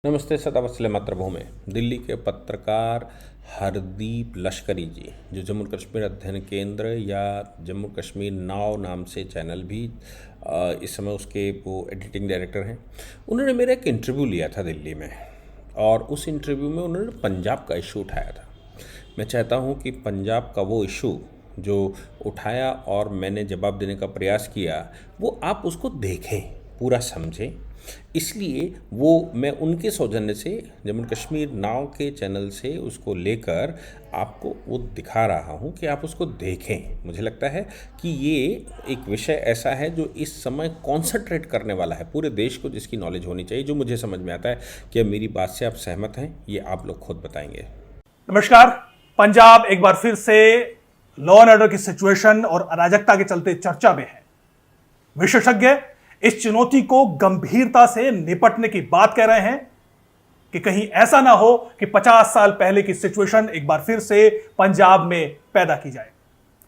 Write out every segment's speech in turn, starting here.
नमस्ते। सदावत्सल्य मातृभूमि। दिल्ली के पत्रकार हरदीप लश्करी जी, जो जम्मू कश्मीर अध्ययन केंद्र या जम्मू कश्मीर नाव नाम से चैनल भी इस समय उसके वो एडिटिंग डायरेक्टर हैं, उन्होंने मेरा एक इंटरव्यू लिया था दिल्ली में, और उस इंटरव्यू में उन्होंने पंजाब का इशू उठाया था। मैं चाहता हूं कि पंजाब का वो इशू जो उठाया और मैंने जवाब देने का प्रयास किया, वो आप उसको देखें, पूरा समझें। इसलिए वो मैं उनके सौजन्य से जम्मू कश्मीर नाव के चैनल से उसको लेकर आपको वो दिखा रहा हूँ कि आप उसको देखें। मुझे लगता है कि ये एक विषय ऐसा है जो इस समय कॉन्सेंट्रेट करने वाला है पूरे देश को, जिसकी नॉलेज होनी चाहिए। जो मुझे समझ में आता है कि मेरी बात से आप सहमत हैं, ये आप लोग खुद बताएंगे। नमस्कार। पंजाब एक बार फिर से लॉ एंड ऑर्डर की सिचुएशन और अराजकता के चलते चर्चा में है। विशेषज्ञ इस चुनौती को गंभीरता से निपटने की बात कह रहे हैं कि कहीं ऐसा ना हो कि 50 साल पहले की सिचुएशन एक बार फिर से पंजाब में पैदा की जाए।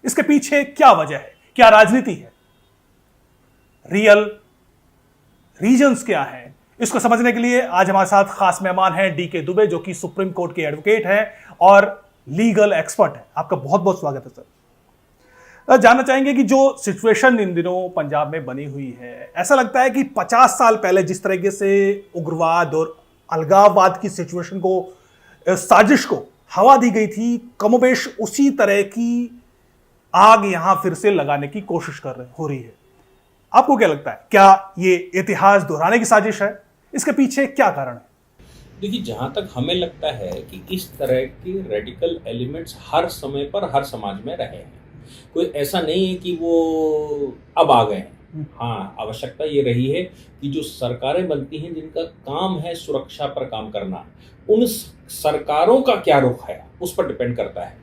इसके पीछे क्या वजह है, क्या राजनीति है, रियल रीजंस क्या है, इसको समझने के लिए आज हमारे साथ खास मेहमान हैं डीके दुबे, जो कि सुप्रीम कोर्ट के एडवोकेट हैं और लीगल एक्सपर्ट हैं। आपका बहुत बहुत स्वागत है सर। जानना चाहेंगे कि जो सिचुएशन इन दिनों पंजाब में बनी हुई है, ऐसा लगता है कि 50 साल पहले जिस तरीके से उग्रवाद और अलगाववाद की सिचुएशन को, साजिश को हवा दी गई थी, कमोबेश उसी तरह की आग यहां फिर से लगाने की कोशिश हो रही है। आपको क्या लगता है, क्या ये इतिहास दोहराने की साजिश है? इसके पीछे क्या कारण है? देखिए, जहाँ तक हमें लगता है कि इस तरह के रेडिकल एलिमेंट्स हर समय पर हर समाज में रहे हैं। कोई ऐसा नहीं है कि वो अब आ गए हैं। हाँ, आवश्यकता ये रही है कि जो सरकारें बनती हैं जिनका काम है सुरक्षा पर काम करना, उन सरकारों का क्या रुख है उस पर डिपेंड करता है।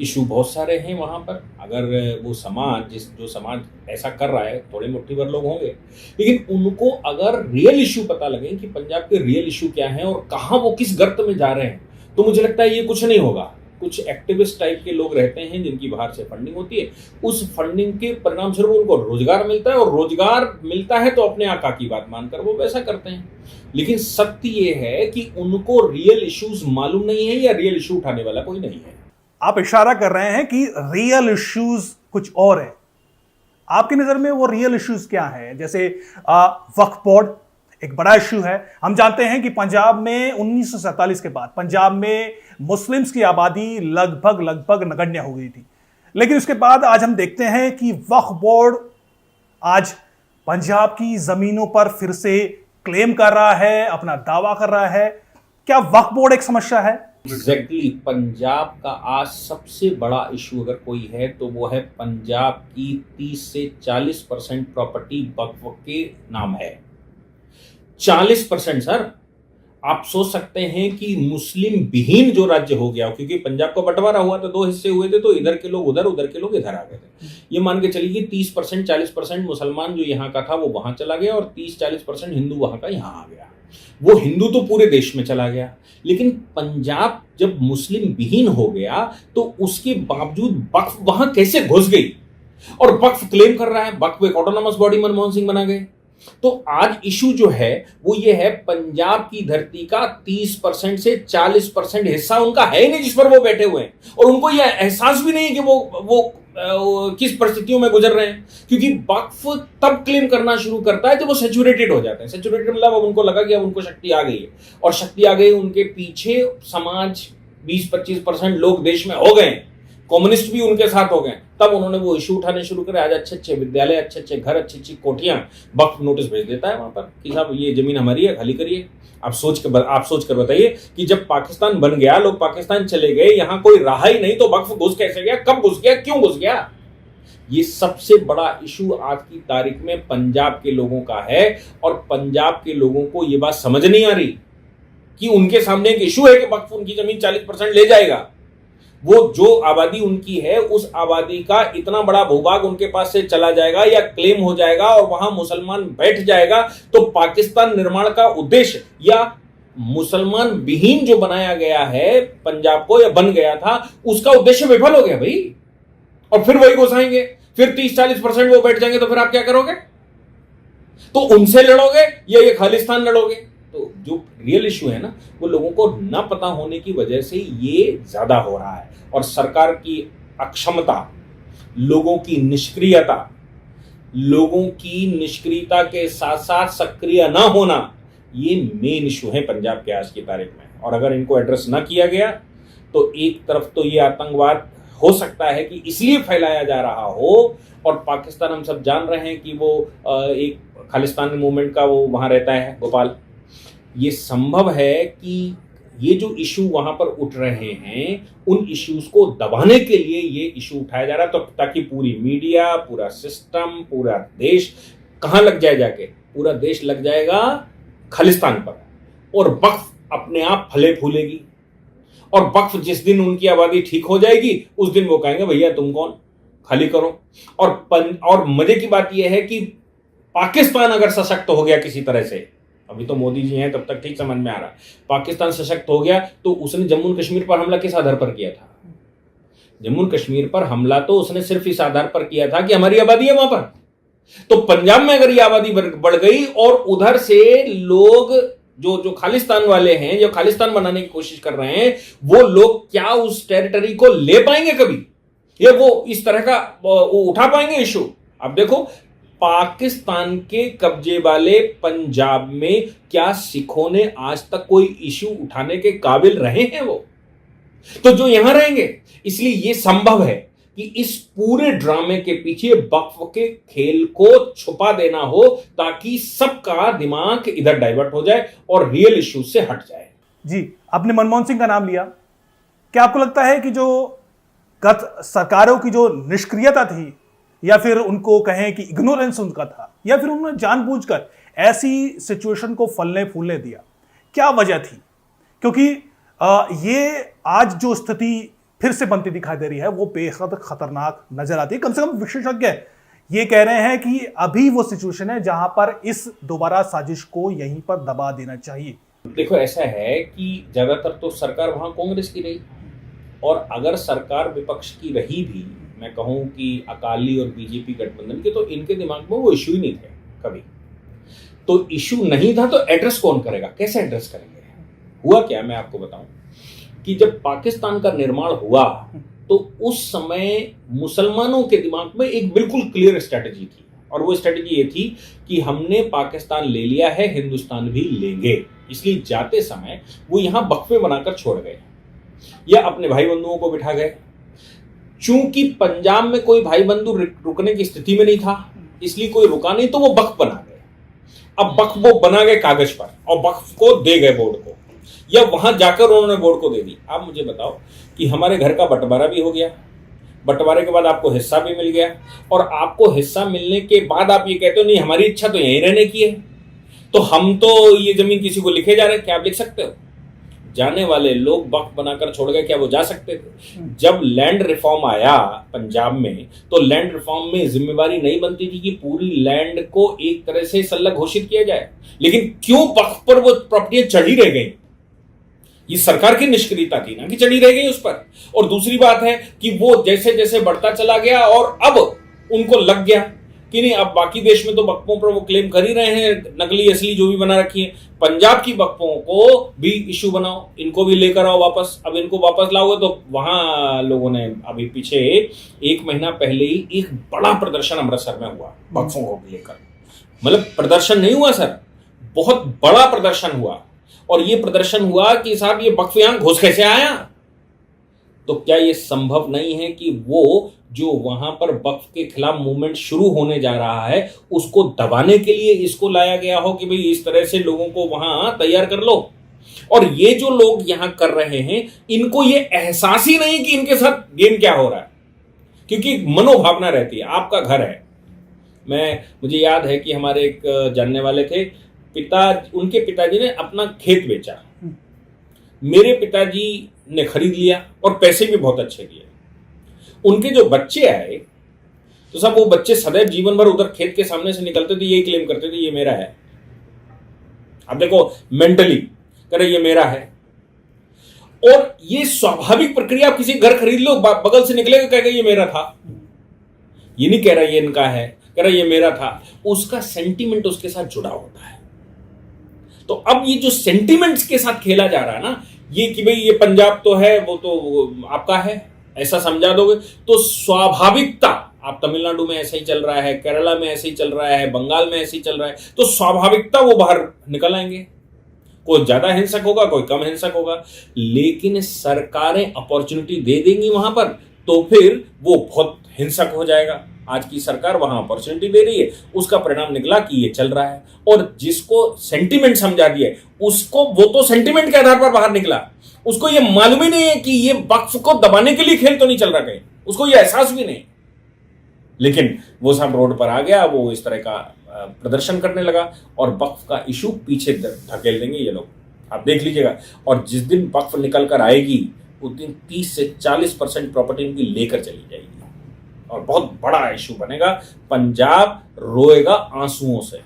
इशू बहुत सारे हैं वहाँ पर। अगर वो समाज जो समाज ऐसा कर रहा है, थोड़े मुट्ठी भर लोग होंगे, लेकिन उनको अगर रियल इशू पता लगे कि पंजाब के रियल इशू क्या है और कहाँ वो किस गर्त में जा रहे हैं, तो मुझे लगता है ये कुछ नहीं होगा। कुछ एक्टिविस्ट टाइप के लोग रहते हैं जिनकी बाहर से फंडिंग होती है, उस फंडिंग के परिणाम स्वरूप उनको रोजगार मिलता है, और रोजगार मिलता है तो अपने आका की बात मानकर वो वैसा करते हैं। लेकिन सत्य ये है कि उनको रियल इश्यूज मालूम नहीं है या रियल इशू उठाने वाला कोई नहीं है। आप इशारा कर रहे हैं कि रियल इश्यूज कुछ और है। आपकी नजर में वो रियल इश्यूज क्या है? जैसे वक्फ बोर्ड एक बड़ा इश्यू है। हम जानते हैं कि पंजाब में 1947 के बाद पंजाब में मुस्लिम्स की आबादी लगभग नगण्य हो गई थी, लेकिन उसके बाद आज हम देखते हैं कि वक्फ बोर्ड आज पंजाब की जमीनों पर फिर से क्लेम कर रहा है, अपना दावा कर रहा है। क्या वक्फ बोर्ड एक समस्या है? एग्जैक्टली पंजाब का आज सबसे बड़ा इशू अगर कोई है तो वो है पंजाब की 30 से 40% प्रॉपर्टी वक्फ के नाम है। 40% सर। आप सोच सकते हैं कि मुस्लिम विहीन जो राज्य हो गया, क्योंकि पंजाब का बंटवारा हुआ था, 2 हिस्से हुए थे, तो इधर के लोग उधर, उधर के लोग इधर आ गए थे। ये मान के चलिए 30% 40% मुसलमान जो यहाँ का था वो वहां चला गया, और 30-40% हिंदू वहां का यहाँ आ गया। वो हिंदू तो पूरे देश में चला गया, लेकिन पंजाब जब मुस्लिम विहीन हो गया तो उसके बावजूद वक्फ वहां कैसे घुस गई, और वक्फ क्लेम कर रहा है। वक्फ एक ऑटोनॉमस बॉडी मनमोहन सिंह बना गए। तो आज इशू जो है वो ये है, पंजाब की धरती का 30% से 40% हिस्सा उनका है ही नहीं जिस पर वो बैठे हुए हैं, और उनको ये एहसास भी नहीं है कि वो किस परिस्थितियों में गुजर रहे हैं। क्योंकि वक्फ तब क्लेम करना शुरू करता है जब वो सैचुरेटेड हो जाते हैं। सैचुरेटेड मतलब अब उनको लगा कि अब उनको शक्ति आ गई है, और शक्ति आ गई, उनके पीछे समाज 20-25% लोग देश में हो गए, कम्युनिस्ट भी उनके साथ हो गए। तब उन्होंने वो इशू उठाने शुरू करे। आज अच्छे विद्यालय, अच्छे घर, अच्छी कोठियां, वक्फ नोटिस भेज देता है वहां पर कि साहब ये जमीन हमारी है, खाली करिए। आप सोच कर बताइए कि जब पाकिस्तान बन गया, लोग पाकिस्तान चले गए, यहां कोई रहा ही नहीं, तो वक्फ घुस कैसे गया, कब घुस गया, क्यों घुस गया? ये सबसे बड़ा इशू आज की तारीख में पंजाब के लोगों का है, और पंजाब के लोगों को ये बात समझ नहीं आ रही कि उनके सामने एक इशू है कि वक्फ उनकी जमीन 40% ले जाएगा। वो जो आबादी उनकी है, उस आबादी का इतना बड़ा भूभाग उनके पास से चला जाएगा या क्लेम हो जाएगा, और वहां मुसलमान बैठ जाएगा, तो पाकिस्तान निर्माण का उद्देश्य या मुसलमान विहीन जो बनाया गया है पंजाब को, या बन गया था, उसका उद्देश्य विफल हो गया भाई। और फिर वही घुसाएंगे, फिर 30-40% वो बैठ जाएंगे, तो फिर आप क्या करोगे? तो उनसे लड़ोगे या ये खालिस्तान लड़ोगे? तो जो रियल इशू है ना, वो लोगों को ना पता होने की वजह से ये ज्यादा हो रहा है। और सरकार की अक्षमता, लोगों की निष्क्रियता, लोगों की निष्क्रियता के साथ साथ सक्रिय ना होना, ये मेन इशू है पंजाब के आज की तारीख में। और अगर इनको एड्रेस ना किया गया तो एक तरफ तो ये आतंकवाद हो सकता है कि इसलिए फैलाया जा रहा हो, और पाकिस्तान हम सब जान रहे हैं कि वो एक खालिस्तानी मूवमेंट का वो वहां रहता है गोपाल। ये संभव है कि ये जो इशू वहां पर उठ रहे हैं, उन इश्यूज को दबाने के लिए ये इशू उठाया जा रहा है, तो ताकि पूरी मीडिया, पूरा सिस्टम, पूरा देश कहां लग जाए, जाके पूरा देश लग जाएगा खालिस्तान पर, और वक्फ अपने आप फले फूलेगी। और वक्फ जिस दिन उनकी आबादी ठीक हो जाएगी, उस दिन वो कहेंगे भैया तुम कौन, खाली करो। और मजे की बात यह है कि पाकिस्तान अगर सशक्त हो गया किसी तरह से, अभी तो मोदी जी हैं तब तक ठीक समझ में आ रहा है, पाकिस्तान सशक्त हो गया तो उसने जम्मू कश्मीर पर हमला किस आधार पर किया था? जम्मू कश्मीर पर हमला तो उसने सिर्फ इस आधार पर किया था कि हमारी आबादी है वहां पर। तो पंजाब में अगर ये आबादी बढ़ गई और उधर से लोग जो खालिस्तान वाले हैं, जो खालिस्तान बनाने की कोशिश कर रहे हैं, वो लोग क्या उस टेरिटरी को ले पाएंगे कभी, या वो इस तरह का उठा पाएंगे इशू? अब देखो, पाकिस्तान के कब्जे वाले पंजाब में क्या सिखों ने आज तक कोई इशू उठाने के काबिल रहे हैं? वो तो जो यहां रहेंगे। इसलिए यह संभव है कि इस पूरे ड्रामे के पीछे वक्फ के खेल को छुपा देना हो, ताकि सबका दिमाग इधर डाइवर्ट हो जाए और रियल इशू से हट जाए। जी, आपने मनमोहन सिंह का नाम लिया। क्या आपको लगता है कि जो गत सरकारों की जो निष्क्रियता थी, या फिर उनको कहें कि इग्नोरेंस उनका था, या फिर उन्होंने जानबूझकर ऐसी सिचुएशन को फलने फूलने दिया, क्या वजह थी? क्योंकि ये आज जो स्थिति फिर से बनती दिखाई दे रही है, वो बेहद खतरनाक नजर आती है। कम से कम विशेषज्ञ ये कह रहे हैं कि अभी वो सिचुएशन है जहां पर इस दोबारा साजिश को यहीं पर दबा देना चाहिए। देखो, ऐसा है कि ज्यादातर तो सरकार वहां कांग्रेस की रही, और अगर सरकार विपक्ष की रही भी, मैं कहूं कि अकाली और बीजेपी गठबंधन के, तो इनके दिमाग में वो इशू ही नहीं थे कभी। तो इशू नहीं था तो एड्रेस कौन करेगा, कैसे एड्रेस करेंगे? हुआ क्या, मैं आपको बताऊं कि जब पाकिस्तान का निर्माण हुआ तो उस समय मुसलमानों के दिमाग में एक बिल्कुल क्लियर स्ट्रेटजी थी, और वो स्ट्रेटजी ये थी कि हमने पाकिस्तान ले लिया है, हिंदुस्तान भी लेंगे। इसलिए जाते समय वो यहां वक्फे बनाकर छोड़ गए, या अपने भाई बंधुओं को बिठा गए। चूंकि पंजाब में कोई भाई बंधु रुकने की स्थिति में नहीं था, इसलिए कोई रुका नहीं, तो वो वक्फ बना गए। अब वक्फ वो बना गए कागज पर, और वक्फ को दे गए बोर्ड को, या वहां जाकर उन्होंने बोर्ड को दे दी। आप मुझे बताओ कि हमारे घर का बंटवारा भी हो गया, बंटवारे के बाद आपको हिस्सा भी मिल गया, और आपको हिस्सा मिलने के बाद आप ये कहते हो नहीं हमारी इच्छा तो यहीं रहने की है, तो हम तो ये जमीन किसी को लिखे जा रहे हैं। क्या आप लिख सकते हो? जाने वाले लोग वक्फ बनाकर छोड़ गए, क्या वो जा सकते थे? जब लैंड रिफॉर्म आया पंजाब में, तो लैंड रिफॉर्म में जिम्मेवारी नहीं बनती थी कि पूरी लैंड को एक तरह से सल्लग घोषित किया जाए, लेकिन क्यों वक्फ पर वो प्रॉपर्टियां चढ़ी रह गई? ये सरकार की निष्क्रियता थी ना कि चढ़ी रह गई उस पर। और दूसरी बात है कि वो जैसे जैसे बढ़ता चला गया, और अब उनको लग गया कि नहीं, अब बाकी देश में तो वक्फों पर वो क्लेम कर ही रहे हैं, नकली असली जो भी बना रखी है, पंजाब की वक्फों को भी इशू बनाओ, इनको भी लेकर आओ वापस। अब इनको वापस लाओगे तो वहां लोगों ने अभी पीछे 1 महीना पहले ही एक बड़ा प्रदर्शन अमृतसर में हुआ वक्फों को लेकर। मतलब प्रदर्शन नहीं हुआ सर, बहुत बड़ा प्रदर्शन हुआ, और ये प्रदर्शन हुआ कि साहब ये वक्फ यहां घुस कैसे आया? तो क्या ये संभव नहीं है कि वो जो वहां पर वक्फ के खिलाफ मूवमेंट शुरू होने जा रहा है, उसको दबाने के लिए इसको लाया गया हो कि भाई इस तरह से लोगों को वहां तैयार कर लो? और ये जो लोग यहां कर रहे हैं, इनको ये एहसास ही नहीं कि इनके साथ गेम क्या हो रहा है, क्योंकि मनोभावना रहती है। आपका घर है, मुझे याद है कि हमारे एक जानने वाले थे, उनके पिताजी ने अपना खेत बेचा, मेरे पिताजी ने खरीद लिया और पैसे भी बहुत अच्छे दिए। उनके जो बच्चे आए तो सब वो बच्चे सदैव जीवन भर उधर खेत के सामने से निकलते थे, यही क्लेम करते थे ये मेरा है। अब देखो मेंटली करे ये मेरा है, और ये स्वाभाविक प्रक्रिया। आप किसी घर खरीद लो, बगल से निकलेगा कहेगा ये मेरा था, ये नहीं कह रहा ये इनका है, कह रहा ये मेरा था। उसका सेंटीमेंट उसके साथ जुड़ा होता है। तो अब ये जो सेंटिमेंट्स के साथ खेला जा रहा है ना, ये कि भाई ये पंजाब तो है, वो तो आपका है, ऐसा समझा दोगे तो स्वाभाविकता, आप तमिलनाडु में ऐसे ही चल रहा है, केरला में ऐसे ही चल रहा है, बंगाल में ऐसे ही चल रहा है, तो स्वाभाविकता वो बाहर निकल आएंगे। कोई ज्यादा हिंसक होगा, कोई कम हिंसक होगा, लेकिन सरकारें अपॉर्चुनिटी दे देंगी वहां पर, तो फिर वो बहुत हिंसक हो जाएगा। आज की सरकार वहां अपॉर्चुनिटी दे रही है, उसका परिणाम निकला कि ये चल रहा है। और जिसको सेंटिमेंट समझा दिया उसको, वो तो सेंटिमेंट के आधार पर बाहर निकला, उसको ये मालूम ही नहीं है कि ये वक्फ को दबाने के लिए खेल तो नहीं चल रहा कहीं, उसको ये एहसास भी नहीं। लेकिन वो सब रोड पर आ गया, वो इस तरह का प्रदर्शन करने लगा और वक्फ का इशू पीछे धकेल देंगे ये लोग, आप देख लीजिएगा। और जिस दिन वक्फ निकल कर आएगी उस दिन 30 से 40% प्रॉपर्टी इनकी लेकर चली जाएगी और बहुत बड़ा इशू बनेगा। पंजाब रोएगा आंसुओं से।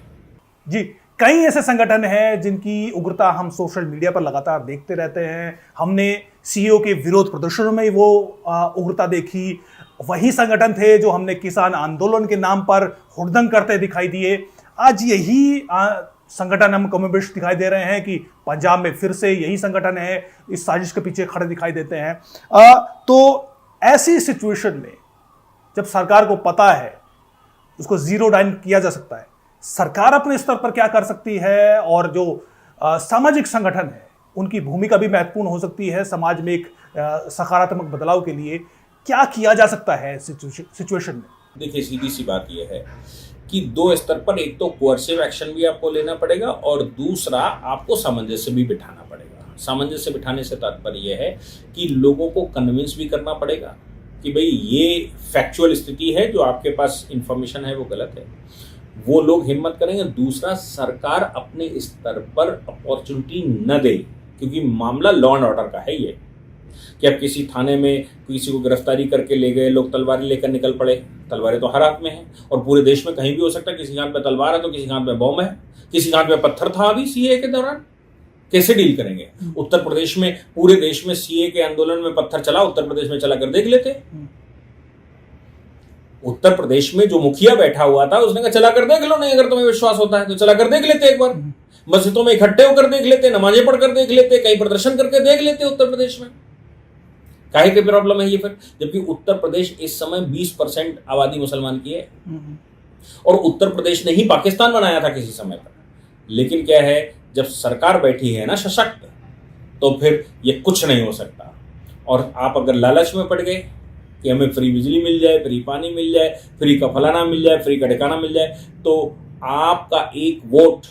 जी, कई ऐसे संगठन हैं जिनकी उग्रता हम सोशल मीडिया पर लगातार देखते रहते हैं। हमने सीईओ के विरोध प्रदर्शनों में वो उग्रता देखी। वही संगठन थे जो हमने किसान आंदोलन के नाम पर हुड़दंग करते दिखाई दिए। आज यही संगठन हम कमोबेश दिखाई दे रहे हैं कि पंजाब में फिर से यही संगठन है इस साजिश के पीछे खड़े दिखाई देते हैं। तो ऐसी सिचुएशन में जब सरकार को पता है उसको जीरो डाउन किया जा सकता है, सरकार अपने स्तर पर क्या कर सकती है और जो सामाजिक संगठन है उनकी भूमिका भी महत्वपूर्ण हो सकती है समाज में एक सकारात्मक बदलाव के लिए। क्या किया जा सकता है सिचुएशन में? देखिए, सीधी सी बात यह है कि दो स्तर पर, एक तो कोअर्सिव एक्शन भी आपको लेना पड़ेगा और दूसरा आपको सामंजस्य भी बिठाना पड़ेगा। सामंजस्य बिठाने से तात्पर्य यह है कि लोगों को कन्विंस भी करना पड़ेगा कि भाई ये फैक्चुअल स्थिति है, जो आपके पास इंफॉर्मेशन है वो गलत है, वो लोग हिम्मत करेंगे। दूसरा, सरकार अपने स्तर पर अपॉर्चुनिटी न दे, क्योंकि मामला लॉ एंड ऑर्डर का है ये, कि अब किसी थाने में किसी को गिरफ्तारी करके ले गए, लोग तलवारें लेकर निकल पड़े। तलवारें तो हर हाथ में हैं और पूरे देश में कहीं भी हो सकता है, किसी हाथ में तलवार है तो किसी हाथ में बम है, किसी हाथ में पत्थर था अभी सीए के दौरान। कैसे डील करेंगे? उत्तर प्रदेश में, पूरे देश में सीए के आंदोलन में पत्थर चला, उत्तर प्रदेश में चला कर देख लेते। उत्तर प्रदेश में जो मुखिया बैठा हुआ था उसने कहा चला कर देख लो, नहीं अगर तुम्हें विश्वास होता है तो चला कर देख लेते, एक बार मस्जिदों में इकट्ठे होकर देख लेते, नमाजें पढ़कर देख लेते, कहीं प्रदर्शन करके देख लेते उत्तर प्रदेश में। काहे की प्रॉब्लम है ये फिर, जबकि उत्तर प्रदेश इस समय 20% आबादी मुसलमान की है और उत्तर प्रदेश ने ही पाकिस्तान बनाया था किसी समय पर। लेकिन क्या है, जब सरकार बैठी है ना सशक्त, तो फिर ये कुछ नहीं हो सकता। और आप अगर लालच में पड़ गए कि हमें फ्री बिजली मिल जाए, फ्री पानी मिल जाए, फ्री का फलाना मिल जाए, फ्री का ठिकाना मिल जाए, तो आपका एक वोट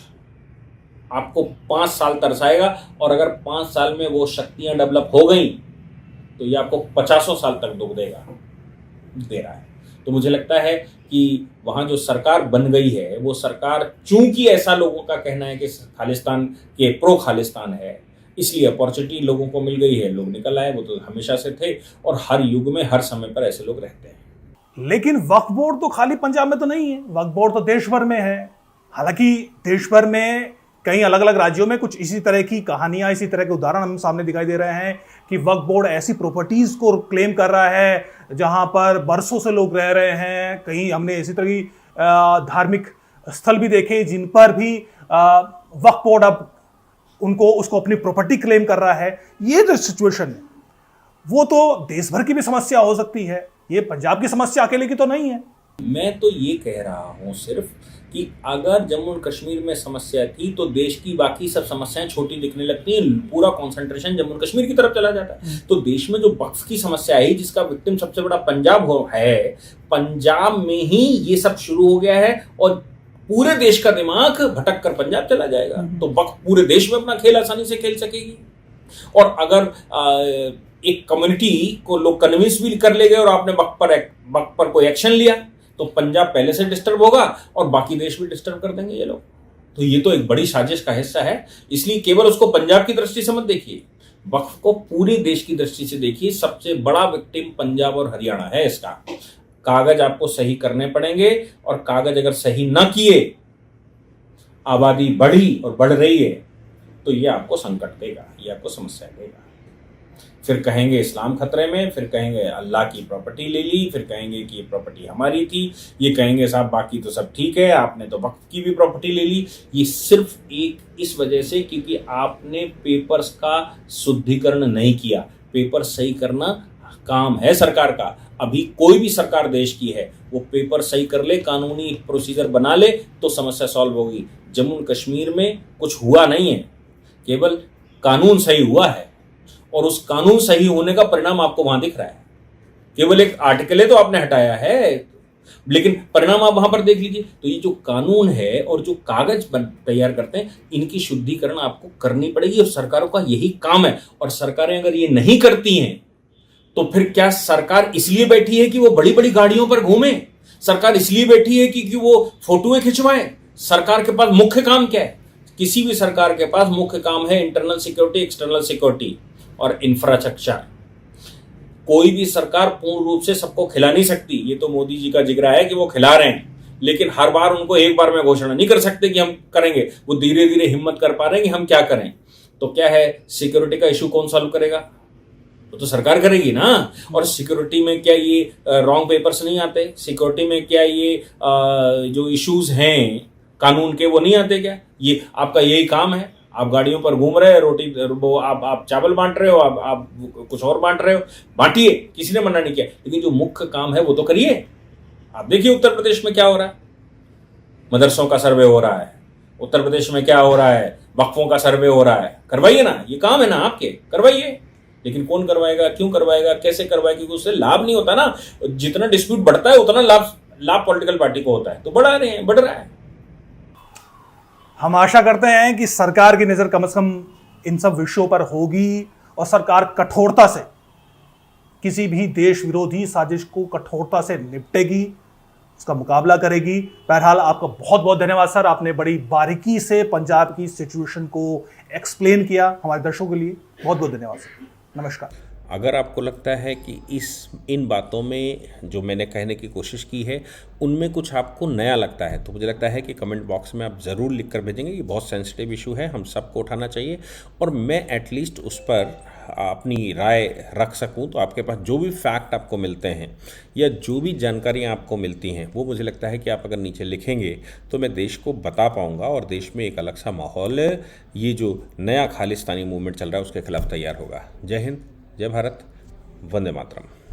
आपको 5 साल तरसाएगा। और अगर 5 साल में वो शक्तियां डेवलप हो गई तो ये आपको 50 साल तक दुख दे रहा है। तो मुझे लगता है कि वहां जो सरकार बन गई है, वो सरकार, चूंकि ऐसा लोगों का कहना है कि खालिस्तान के प्रो खालिस्तान है, इसलिए अपॉर्चुनिटी लोगों को मिल गई है, लोग निकल आए। वो तो हमेशा से थे और हर युग में, हर समय पर ऐसे लोग रहते हैं। लेकिन वक्फ बोर्ड तो खाली पंजाब में तो नहीं है, वक्फ बोर्ड तो देश भर में है। हालांकि देश भर में कई अलग अलग राज्यों में कुछ इसी तरह की कहानियां, इसी तरह के उदाहरण हम सामने दिखाई दे रहे हैं कि वक्फ बोर्ड ऐसी प्रॉपर्टीज को क्लेम कर रहा है जहां पर बरसों से लोग रह रहे हैं। कहीं हमने इसी तरह की धार्मिक स्थल भी देखे जिन पर भी वक्फ बोर्ड अब उसको अपनी प्रॉपर्टी क्लेम कर रहा है। ये जो सिचुएशन है वो तो देश भर की भी समस्या हो सकती है, ये पंजाब की समस्या अकेले की तो नहीं है। मैं तो ये कह रहा हूं सिर्फ कि अगर जम्मू एंड कश्मीर में समस्या थी तो देश की बाकी सब समस्याएं छोटी दिखने लगती हैं, पूरा कंसंट्रेशन जम्मू एंड कश्मीर की तरफ चला जाता है। तो देश में जो वक्फ की समस्या है, जिसका विक्टिम सबसे बड़ा पंजाब है, पंजाब में ही ये सब शुरू हो गया है और पूरे देश का दिमाग भटक कर पंजाब चला जाएगा। तो वक्फ पूरे देश में अपना खेल आसानी से खेल सकेगी। और अगर एक कम्युनिटी को लोग कन्विंस भी कर ले गए और आपने वक्फ पर कोई एक्शन लिया, तो पंजाब पहले से डिस्टर्ब होगा और बाकी देश भी डिस्टर्ब कर देंगे ये लोग। तो ये तो एक बड़ी साजिश का हिस्सा है। इसलिए केवल उसको पंजाब की दृष्टि से मत देखिए, वक्फ को पूरे देश की दृष्टि से देखिए। सबसे बड़ा विक्टिम पंजाब और हरियाणा है इसका। कागज आपको सही करने पड़ेंगे और कागज अगर सही ना किए, आबादी बढ़ी और बढ़ रही है, तो ये आपको संकट देगा, ये आपको समस्या देगा। फिर कहेंगे इस्लाम खतरे में, फिर कहेंगे अल्लाह की प्रॉपर्टी ले ली, फिर कहेंगे कि ये प्रॉपर्टी हमारी थी, ये कहेंगे साहब बाकी तो सब ठीक है, आपने तो वक्फ की भी प्रॉपर्टी ले ली। ये सिर्फ एक इस वजह से क्योंकि आपने पेपर्स का शुद्धिकरण नहीं किया। पेपर सही करना काम है सरकार का। अभी कोई भी सरकार देश की है, वो पेपर सही कर ले, कानूनी प्रोसीजर बना ले तो समस्या सॉल्व होगी। जम्मू कश्मीर में कुछ हुआ नहीं है, केवल कानून सही हुआ है और उस कानून सही होने का परिणाम आपको वहां दिख रहा है। केवल एक आर्टिकल तो आपने हटाया है, लेकिन परिणाम आप वहां पर देख लीजिए। तो ये जो कानून है और जो कागज तैयार करते हैं, इनकी शुद्धिकरण आपको करनी पड़ेगी और सरकारों का यही काम है। और सरकारें अगर ये नहीं करती हैं तो फिर क्या सरकार इसलिए बैठी है कि वो बड़ी बड़ी गाड़ियों पर घूमे? सरकार इसलिए बैठी है कि वो फोटोएं खिंचवाए? सरकार के पास मुख्य काम क्या है? किसी भी सरकार के पास मुख्य काम है इंटरनल सिक्योरिटी, एक्सटर्नल सिक्योरिटी और इंफ्रास्ट्रक्चर। कोई भी सरकार पूर्ण रूप से सबको खिला नहीं सकती। ये तो मोदी जी का जिक्र है कि वो खिला रहे हैं, लेकिन हर बार उनको एक बार में घोषणा नहीं कर सकते कि हम करेंगे। वो धीरे धीरे हिम्मत कर पा रहे हैं कि हम क्या करें। तो क्या है, सिक्योरिटी का इशू कौन सॉल्व करेगा? वो तो सरकार करेगी ना। और सिक्योरिटी में क्या ये रॉन्ग पेपर्स नहीं आते? सिक्योरिटी में क्या ये जो इश्यूज हैं कानून के वो नहीं आते क्या? ये आपका यही काम है। आप गाड़ियों पर घूम रहे हैं, रोटी वो आप चावल बांट रहे हो, आप कुछ और बांट रहे हो, बांटिए, किसी ने मना नहीं किया, लेकिन जो मुख्य काम है वो तो करिए। आप देखिए उत्तर प्रदेश में क्या हो रहा है, मदरसों का सर्वे हो रहा है। उत्तर प्रदेश में क्या हो रहा है, वक्फों का सर्वे हो रहा है। करवाइए ना, ये काम है ना आपके, करवाइए। लेकिन कौन करवाएगा, क्यों करवाएगा, कैसे करवाएगा? क्योंकि उससे लाभ नहीं होता ना। जितना डिस्प्यूट बढ़ता है उतना लाभ पॉलिटिकल पार्टी को होता है, तो बढ़ा रहे हैं, बढ़ रहा है। हम आशा करते हैं कि सरकार की नज़र कम से कम इन सब विषयों पर होगी और सरकार कठोरता से किसी भी देश विरोधी साजिश को कठोरता से निपटेगी, उसका मुकाबला करेगी। बहरहाल आपका बहुत बहुत धन्यवाद सर, आपने बड़ी बारीकी से पंजाब की सिचुएशन को एक्सप्लेन किया हमारे दर्शकों के लिए। बहुत बहुत धन्यवाद सर, नमस्कार। अगर आपको लगता है कि इन बातों में जो मैंने कहने की कोशिश की है उनमें कुछ आपको नया लगता है, तो मुझे लगता है कि कमेंट बॉक्स में आप ज़रूर लिख कर भेजेंगे। ये बहुत सेंसिटिव इशू है, हम सबको उठाना चाहिए और मैं एटलीस्ट उस पर अपनी राय रख सकूं। तो आपके पास जो भी फैक्ट आपको मिलते हैं या जो भी जानकारियाँ आपको मिलती हैं, वो मुझे लगता है कि आप अगर नीचे लिखेंगे तो मैं देश को बता पाऊँगा और देश में एक अलग सा माहौल, ये जो नया खालिस्तानी मूवमेंट चल रहा है उसके खिलाफ तैयार होगा। जय हिंद, जय भारत, वंदे मातरम।